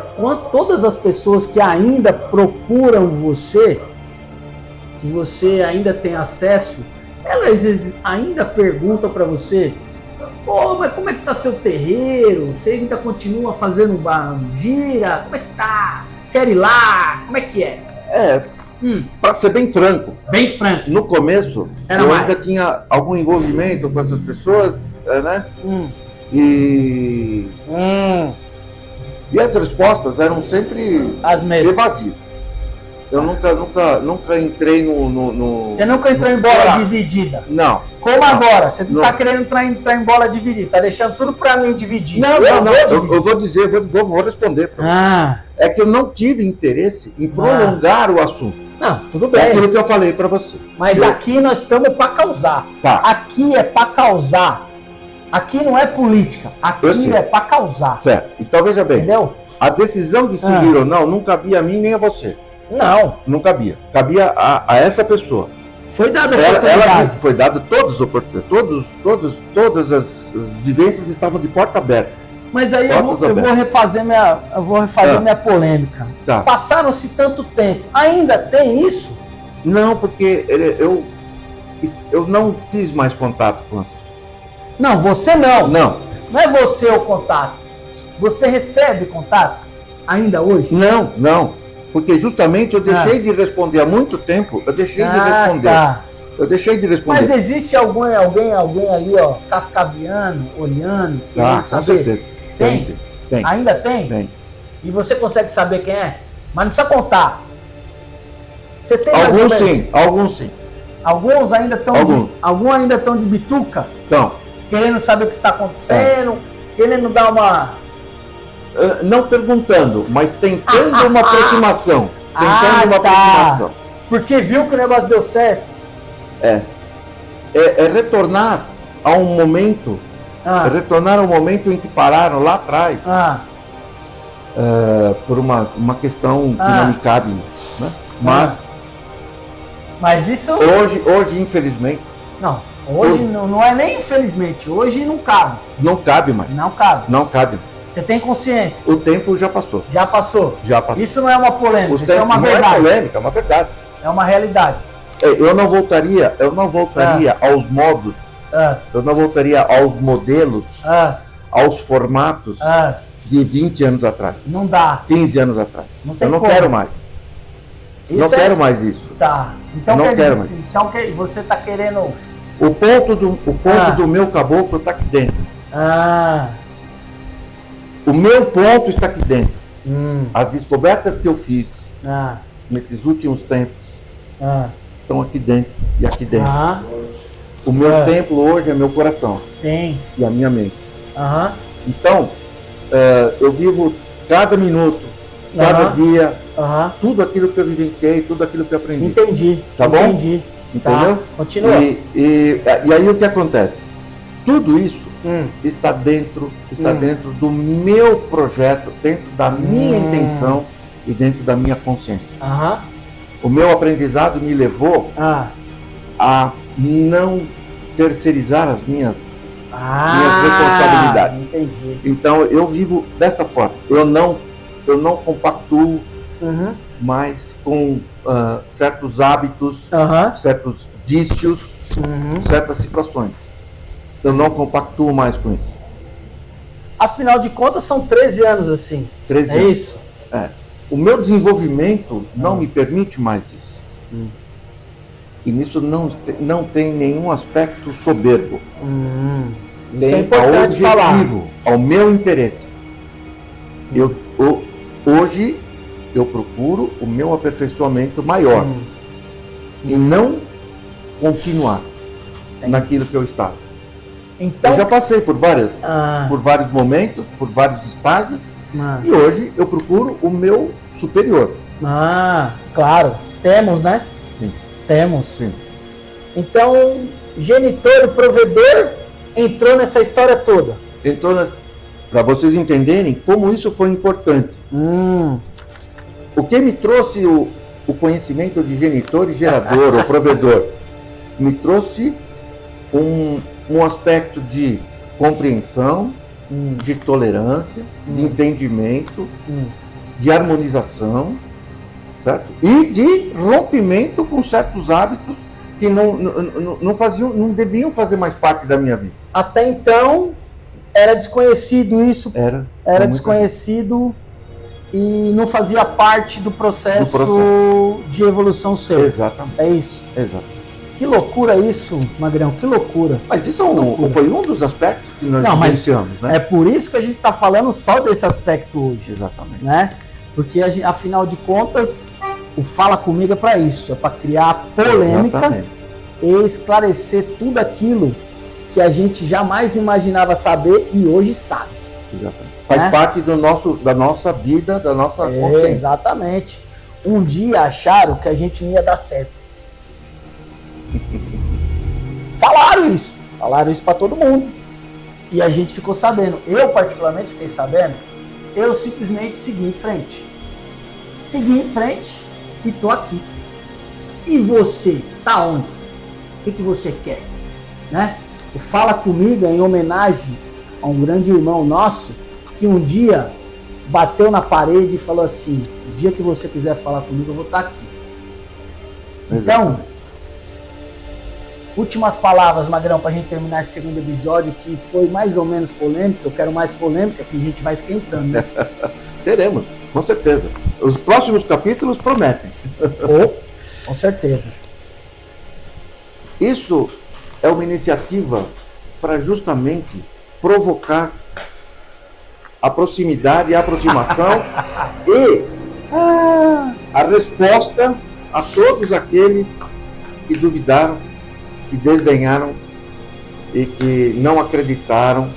[SPEAKER 1] todas as pessoas que ainda procuram você, que você ainda tem acesso, elas ainda perguntam para você, pô, mas como é que tá seu terreiro? Você ainda continua fazendo gira? Como é que tá? Quer ir lá? Como é que é?
[SPEAKER 2] Para ser bem franco.
[SPEAKER 1] Bem franco.
[SPEAKER 2] No começo, eu ainda tinha algum envolvimento com essas pessoas, né? E as respostas eram sempre
[SPEAKER 1] as mesmas,
[SPEAKER 2] evasivas. Eu nunca entrei no...
[SPEAKER 1] Você nunca entrou em bola dividida?
[SPEAKER 2] Não.
[SPEAKER 1] Como agora? Você não tá querendo entrar em bola dividida, tá deixando tudo pra mim dividir.
[SPEAKER 2] Não. Eu vou dizer, vou responder pra você. É que eu não tive interesse em prolongar o assunto.
[SPEAKER 1] Não, tudo bem.
[SPEAKER 2] É aquilo que eu falei pra você.
[SPEAKER 1] Mas aqui nós estamos pra causar.
[SPEAKER 2] Tá.
[SPEAKER 1] Aqui é pra causar. Aqui não é política. Aqui é pra causar.
[SPEAKER 2] Certo. Então veja bem.
[SPEAKER 1] Entendeu?
[SPEAKER 2] A decisão de seguir ou não cabia a mim nem a você.
[SPEAKER 1] Não
[SPEAKER 2] cabia. Cabia a essa pessoa.
[SPEAKER 1] Foi dada a oportunidade.
[SPEAKER 2] Foi dado todas as oportunidades. Todas as vivências estavam de porta aberta.
[SPEAKER 1] Mas aí eu vou refazer minha polêmica.
[SPEAKER 2] Tá.
[SPEAKER 1] Passaram-se tanto tempo. Ainda tem isso?
[SPEAKER 2] Não, porque eu não fiz mais contato com essas pessoas.
[SPEAKER 1] Não, você não.
[SPEAKER 2] Não.
[SPEAKER 1] Não é você o contato. Você recebe contato ainda hoje?
[SPEAKER 2] Não. Porque justamente eu deixei de responder há muito tempo. Eu deixei de responder.
[SPEAKER 1] Tá.
[SPEAKER 2] Eu deixei de responder.
[SPEAKER 1] Mas existe alguém ali, ó, cascaviano, olhando, querendo saber?
[SPEAKER 2] Com certeza. Tem.
[SPEAKER 1] Ainda tem?
[SPEAKER 2] Tem.
[SPEAKER 1] E você consegue saber quem é? Mas não precisa contar. Você tem
[SPEAKER 2] Alguns sim.
[SPEAKER 1] Alguns ainda estão de bituca?
[SPEAKER 2] Então.
[SPEAKER 1] Querendo saber o que está acontecendo, querendo dar uma...
[SPEAKER 2] Não perguntando, mas tentando uma aproximação. Aproximação.
[SPEAKER 1] Porque viu que o negócio deu certo.
[SPEAKER 2] É retornar a um momento, retornar ao momento em que pararam lá atrás, por uma questão que não me cabe, né?
[SPEAKER 1] Mas isso...
[SPEAKER 2] Hoje, infelizmente...
[SPEAKER 1] Hoje não é nem infelizmente, hoje não cabe.
[SPEAKER 2] Não cabe mais.
[SPEAKER 1] Não cabe. Você tem consciência?
[SPEAKER 2] O tempo já passou.
[SPEAKER 1] Já passou. Isso não é uma polêmica, isso é uma verdade.
[SPEAKER 2] Não é polêmica, é uma verdade.
[SPEAKER 1] É uma realidade.
[SPEAKER 2] Eu não voltaria aos modos, eu não voltaria aos modelos, aos formatos de 20 anos atrás.
[SPEAKER 1] Não dá.
[SPEAKER 2] 15 anos atrás.
[SPEAKER 1] Eu não
[SPEAKER 2] quero mais. Não quero mais isso.
[SPEAKER 1] Tá. Então
[SPEAKER 2] não quero mais.
[SPEAKER 1] Então você está querendo...
[SPEAKER 2] O ponto do meu caboclo está aqui dentro. O meu ponto está aqui dentro. As descobertas que eu fiz nesses últimos tempos estão aqui dentro e aqui dentro. O meu templo hoje é meu coração.
[SPEAKER 1] Sim.
[SPEAKER 2] E a minha mente.
[SPEAKER 1] Aham.
[SPEAKER 2] Então, eu vivo cada minuto, cada
[SPEAKER 1] Aham.
[SPEAKER 2] dia,
[SPEAKER 1] Aham.
[SPEAKER 2] tudo aquilo que eu vivenciei, tudo aquilo que eu aprendi.
[SPEAKER 1] Entendi.
[SPEAKER 2] Tá bom?
[SPEAKER 1] Entendi.
[SPEAKER 2] Entendeu?
[SPEAKER 1] Tá. Continua.
[SPEAKER 2] E aí o que acontece? Tudo isso
[SPEAKER 1] Hum.
[SPEAKER 2] está dentro do meu projeto, dentro da minha intenção e dentro da minha consciência.
[SPEAKER 1] Aham.
[SPEAKER 2] O meu aprendizado me levou a não terceirizar as minhas responsabilidades.
[SPEAKER 1] Entendi.
[SPEAKER 2] Então eu vivo desta forma. Eu não compactuo
[SPEAKER 1] Uhum.
[SPEAKER 2] mais com certos hábitos,
[SPEAKER 1] Aham.
[SPEAKER 2] certos vícios,
[SPEAKER 1] Uhum.
[SPEAKER 2] certas situações. Eu não compactuo mais com isso.
[SPEAKER 1] Afinal de contas, são 13 anos assim.
[SPEAKER 2] 13
[SPEAKER 1] É
[SPEAKER 2] anos.
[SPEAKER 1] isso?
[SPEAKER 2] O meu desenvolvimento não me permite mais isso. E nisso não tem nenhum aspecto soberbo.
[SPEAKER 1] Isso é
[SPEAKER 2] Tem
[SPEAKER 1] importante falar.
[SPEAKER 2] ao meu interesse. Hoje eu procuro o meu aperfeiçoamento maior e não continuar naquilo que eu estava.
[SPEAKER 1] Então,
[SPEAKER 2] Eu já passei por vários momentos, por vários estágios, e hoje eu procuro o meu superior.
[SPEAKER 1] Claro. Temos, né?
[SPEAKER 2] Sim.
[SPEAKER 1] Temos.
[SPEAKER 2] Sim.
[SPEAKER 1] Então, genitor e provedor entrou nessa história toda.
[SPEAKER 2] Para vocês entenderem como isso foi importante. O que me trouxe o conhecimento de genitor e gerador, ou provedor, me trouxe um aspecto de compreensão, de tolerância, de entendimento, de harmonização, certo? E de rompimento com certos hábitos que não deviam fazer mais parte da minha vida.
[SPEAKER 1] Até então, era desconhecido isso. Era desconhecido e não fazia parte do processo de evolução seu.
[SPEAKER 2] Exatamente.
[SPEAKER 1] É isso.
[SPEAKER 2] Exatamente.
[SPEAKER 1] Que loucura isso, Magrão, que loucura.
[SPEAKER 2] Mas isso foi um dos aspectos que nós vivenciamos, né?
[SPEAKER 1] É por isso que a gente está falando só desse aspecto hoje.
[SPEAKER 2] Exatamente.
[SPEAKER 1] Né? Porque, afinal de contas, o Fala Comigo é para isso. É para criar polêmica. Exatamente. E esclarecer tudo aquilo que a gente jamais imaginava saber e hoje sabe.
[SPEAKER 2] Exatamente. Faz parte da nossa vida, da nossa consciência.
[SPEAKER 1] Exatamente. Um dia acharam que a gente não ia dar certo. Falaram isso para todo mundo. E a gente ficou sabendo. Eu, particularmente, fiquei sabendo. Eu simplesmente segui em frente. Segui em frente e tô aqui. E você, tá onde? O que você quer? Né? O Fala Comigo é em homenagem a um grande irmão nosso que um dia bateu na parede e falou assim: o dia que você quiser falar comigo, eu vou estar aqui. Então, últimas palavras, Magrão, pra gente terminar esse segundo episódio, que foi mais ou menos polêmico. Eu quero mais polêmica, que a gente vai esquentando, né?
[SPEAKER 2] Teremos, com certeza. Os próximos capítulos prometem.
[SPEAKER 1] Com certeza.
[SPEAKER 2] Isso é uma iniciativa para justamente provocar a proximidade e a aproximação e a resposta a todos aqueles que duvidaram, que desdenharam e que não acreditaram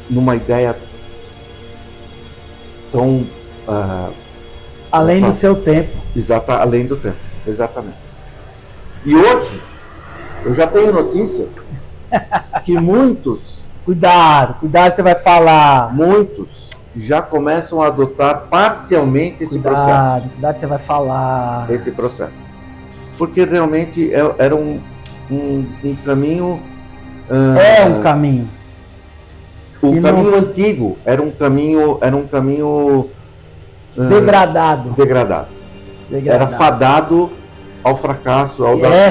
[SPEAKER 2] numa ideia tão
[SPEAKER 1] além do seu tempo.
[SPEAKER 2] Além do tempo, exatamente. E hoje eu já tenho notícias que muitos,
[SPEAKER 1] cuidado, você vai falar.
[SPEAKER 2] Muitos já começam a adotar parcialmente esse processo.
[SPEAKER 1] Cuidado, você vai falar.
[SPEAKER 2] Esse processo. Porque realmente era um caminho.
[SPEAKER 1] Um caminho.
[SPEAKER 2] O caminho antigo era um caminho
[SPEAKER 1] degradado.
[SPEAKER 2] Era fadado ao fracasso,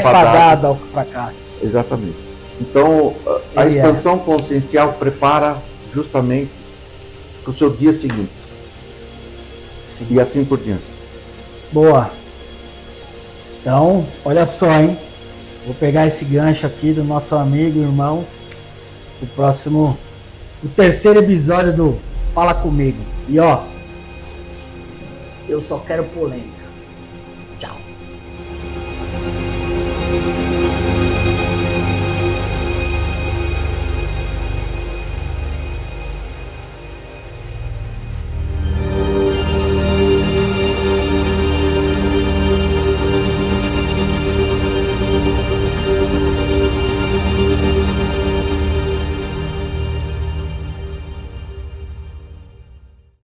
[SPEAKER 1] fadado ao fracasso.
[SPEAKER 2] Exatamente. Então, a expansão consciencial prepara justamente para o seu dia seguinte.
[SPEAKER 1] Sim.
[SPEAKER 2] E assim por diante.
[SPEAKER 1] Boa. Então, olha só, hein? Vou pegar esse gancho aqui do nosso amigo, irmão. O terceiro episódio do Fala Comigo. E ó, eu só quero polêmica.